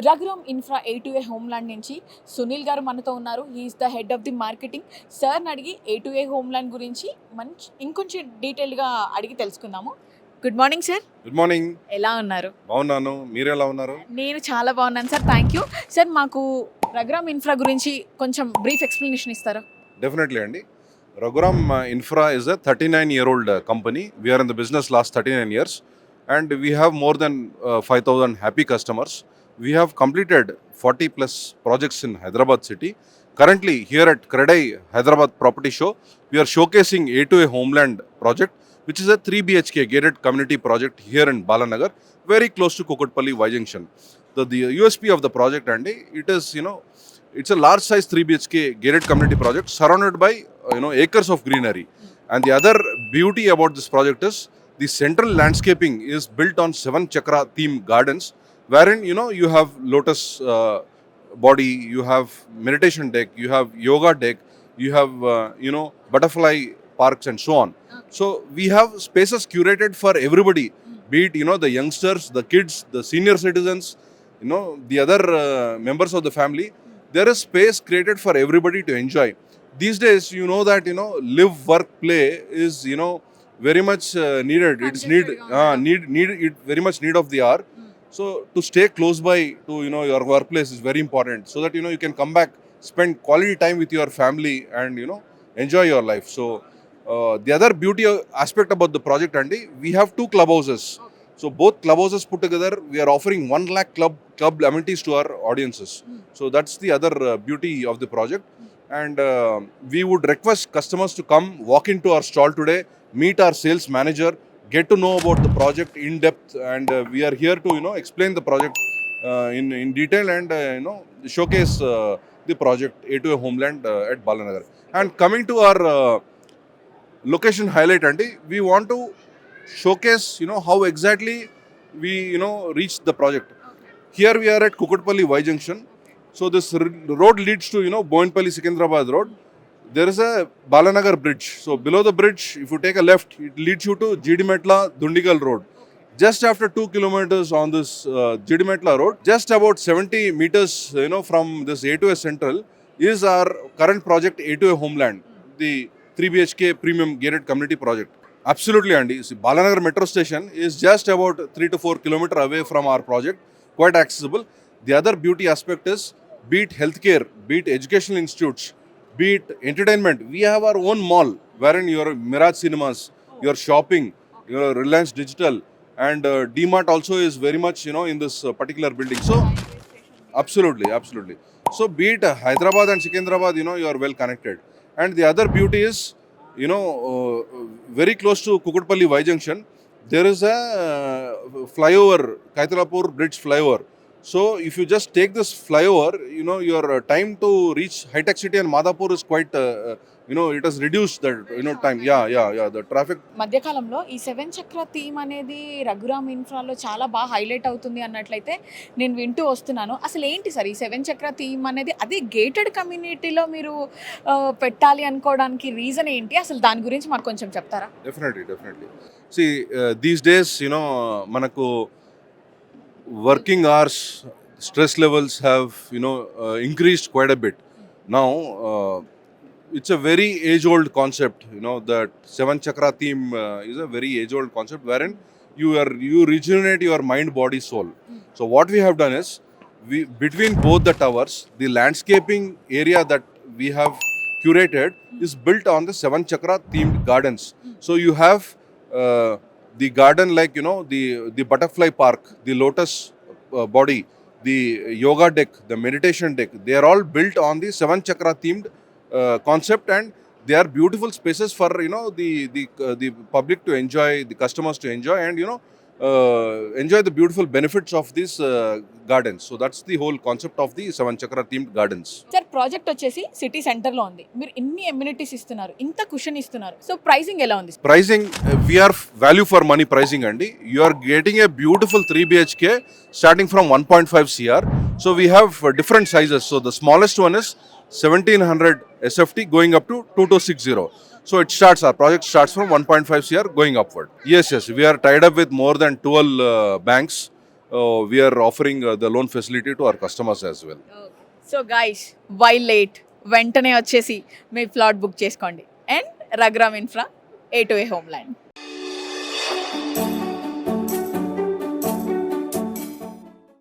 Raghuram infra A2A homeland నుంచి సునీల్ గారు మనతో ఉన్నారు. He is the head of the marketing. సార్‌ని అడిగి A2A హోమ్‌ల్యాండ్ గురించి ఇంకొంచెం డీటెయిల్‌గా అడిగి తెలుసుకుందాము. Good morning sir. Good morning. ఎలా ఉన్నారు? బాగున్నాను. మీరు ఎలా ఉన్నారు? నేను చాలా బాగున్నాను సార్. Thank you. సార్ మాకు రఘురామ్ ఇన్ఫ్రా గురించి కొంచెం బ్రీఫ్ ఎక్స్‌ప్లనేషన్ ఇస్తారా? డెఫినెట్లీ అండి. Raghuram Infra is a 39-year-old company. We are in the business last 39 years and we have more than 5,000 happy customers. We have completed 40 plus projects in Hyderabad city. Currently here at Kredai Hyderabad Property Show, we are showcasing A2A Homeland project, which is a 3 BHK gated community project here in Balanagar, very close to Kokotpalli Y Junction. The USP of the project, Andy, it is, it's a large size 3 BHK gated community project surrounded by acres of greenery. And the other beauty about this project is the central landscaping is built on 7 chakra theme gardens, wherein you have lotus body, you have meditation deck, you have yoga deck, you have butterfly parks and so on. So we have spaces curated for everybody, be it the youngsters, the kids, the senior citizens, the other members of the family. There is space created for everybody to enjoy. These days, that live, work, play is very much needed. It's need it very much need of the hour. So to stay close by to your workplace is very important, so that you can come back, spend quality time with your family, and enjoy your life. So the other beauty aspect about the project, Andy, we have 2 clubhouses. So both clubhouses put together, we are offering 1 lakh club amenities to our audiences. So that's the other beauty of the project. And we would request customers to come, walk into our stall today, meet our sales manager, get to know about the project in depth, and we are here to explain the project in detail and showcase the project A2A Homeland at Balanagar. And coming to our location highlight, Andy, we want to showcase how exactly we reach the project. Here we are at Kukutpalli Y Junction. So this road leads to Boinpalli Secunderabad road. There is a Balanagar bridge. So below the bridge, if you take a left, it leads you to Jidimetla Dundigal road. Just after 2 kilometers on this Jidimetla road, just about 70 meters from this A2A Central is our current project A2A Homeland, the 3 BHK premium gated community project. Absolutely, Andy. See, Balanagar metro station is just about 3 to 4 kilometers away from our project, quite accessible. The other beauty aspect is, be it healthcare, be it educational institutes, be it entertainment, we have our own mall wherein your Mirage Cinemas, your shopping, your Reliance Digital, and DMart also is very much in this particular building. So absolutely. So be it Hyderabad and Secunderabad, you are well connected. And the other beauty is, very close to Kukutpalli Y Junction, there is a flyover, Kaitalapur Bridge flyover. So if you just take this flyover, your time to reach High Tech City and Madhapur is quite, it has reduced the time. Yeah, the traffic. మధ్యకాలంలో ఈ 7 చక్ర theme అనేది రఘురామ్ ఇన్ఫ్రాలో చాలా బాగా highlight అవుతుంది అన్నట్లయితే నేను వింటూ వస్తున్నాను. అసలు ఏంటి సార్ ఈ 7 చక్ర థీమ్ అనేది? అది గేటెడ్ కమ్యూనిటీలో మీరు పెట్టాలి అనుకోవడానికి రీజన్ ఏంటి? అసలు దాని గురించి మాకు కొంచెం చెప్తారా? Definitely. See, these days, మనకు working hours, stress levels have increased quite a bit. Now it's a very age old concept, that 7 chakra theme is a very age old concept wherein you regenerate your mind, body, soul. So what we have done is, between both the towers, the landscaping area that we have curated is built on the 7 chakra themed gardens. So you have the garden, like the butterfly park, the lotus body, the yoga deck, the meditation deck, they are all built on the 7 chakra themed concept, and they are beautiful spaces for the public to enjoy, the customers to enjoy, and enjoy the beautiful benefits of these gardens. So that's the whole concept of the 7 chakra themed gardens. Sir project వచ్చేసి city centre లో ఉంది. మీరు ఇన్ని amenities ఇస్తున్నారు, ఇంత cushion ఇస్తున్నారు. So pricing ఎలా ఉంది? Pricing, we are value for money pricing, Andy. You are getting a beautiful 3 BHK starting from 1.5 CR. So we have different sizes. So the smallest one is 1700 SFT going up to 2260. So our project starts from 1.5 CR going upward. Yes, we are tied up with more than 12 banks. we are offering the loan facility to our customers as well. So guys why late, వెంటనే వచ్చేసి మీ plot book చేసుకోండి. And Raghuram Infra A to A home land.